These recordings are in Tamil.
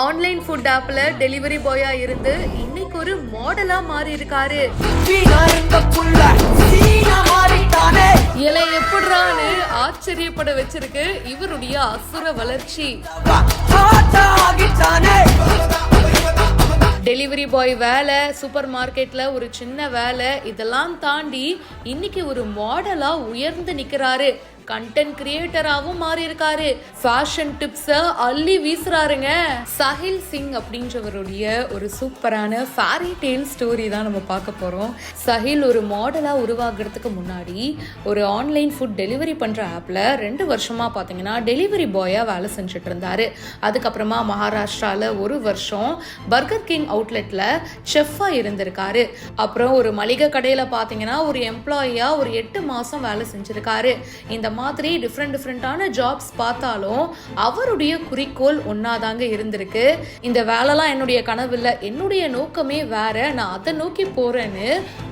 ஆன்லைன் ஃபுட் ஆப்ல டெலிவரி பாயா இருந்து இன்னைக்கு ஒரு மாடலா மாறி இருக்காரு. இலை எப்படிறான்னு ஆச்சரியப்பட வச்சிருக்கு இவருடைய அசுர வளர்ச்சி. டெலிவரி பாய் வேலை, சூப்பர் மார்க்கெட்ல ஒரு சின்ன வேலை, இதெல்லாம் தாண்டி இன்னைக்கு ஒரு மாடலா உயர்ந்து நிக்கிறாரு. கண்டென்ட் கிரியேட்டராகவும் மாறி இருக்காரு. ஃபேஷன் டிப்ஸ அள்ளி வீசுறாருங்க. சஹில் சிங் அப்படின்றவருடைய ஒரு சூப்பரான ஃபேரி டெய்ல் ஸ்டோரி தான் நம்ம பார்க்க போறோம். சஹில் ஒரு மாடலா உருவாகிறதுக்கு முன்னாடி ஒரு ஆன்லைன் ஃபுட் டெலிவரி பண்ற ஆப்ல 2 வருஷமா பாத்தீங்கன்னா டெலிவரி பாயா வேலை செஞ்சுட்டு இருந்தாரு. அதுக்கப்புறமா மகாராஷ்டிரால 1 வருஷம் பர்கர் கிங் அவுட்லெட்ல செஃப்பா இருந்திருக்காரு. அப்புறம் ஒரு மளிகை கடையில பாத்தீங்கன்னா ஒரு எம்ப்ளாயியா ஒரு 8 மாசம் வேலை செஞ்சிருக்காரு. இந்த மாதிரி டிஃப்ரெண்டான ஜாப்ஸ் பார்த்தாலும் அவருடைய குறிக்கோள் ஒன்னாதாங்க இருந்திருக்கு. இந்த வேலைலாம் என்னுடைய கனவு இல்லை, என்னுடைய நோக்கமே வேற, நான் அதை நோக்கி போறேன்னு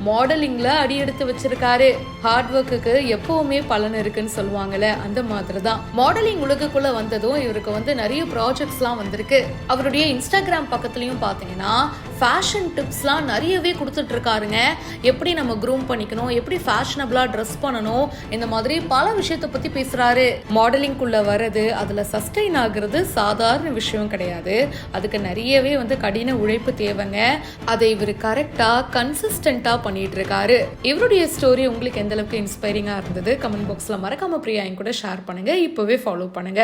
மாடலிங்ல அடி எடுத்து வச்சிருக்காரு. ஹார்ட் ஒர்க்குக்கு எப்பவுமே பலன் இருக்குன்னு சொல்லுவாங்கல்ல, அந்த மாதிரி தான் மாடலிங் உலகுக்குள்ள வந்ததும் இவருக்கு நிறைய ப்ராஜெக்ட்ஸ்லாம் வந்திருக்கு. அவருடைய இன்ஸ்டாகிராம் பக்கத்துலயும் பாத்தீங்கன்னா ஃபேஷன் டிப்ஸ்லாம் நிறையவே கொடுத்துட்டு இருக்காருங்க. எப்படி நம்ம க்ரூம் பண்ணிக்கணும், எப்படி ஃபேஷனபிளா ட்ரெஸ் பண்ணணும், இந்த மாதிரி பல விஷயத்தை பத்தி பேசுறாரு. மாடலிங்குள்ள வர்றது, அதுல சஸ்டெயின் ஆகுறது சாதாரண விஷயம் கிடையாது. அதுக்கு நிறையவே கடின உழைப்பு தேவைங்க. அதை இவர் கரெக்டா கன்சிஸ்டன்டா பண்ணிட்டு இருக்காரு. இவருடைய ஸ்டோரி உங்களுக்கு எந்த அளவுக்கு இன்ஸ்பைரிங்கா இருந்தது கமெண்ட் பாக்ஸ்ல மறக்காம பிரியா என் கூட ஷேர் பண்ணுங்க. இப்பவே ஃபாலோ பண்ணுங்க.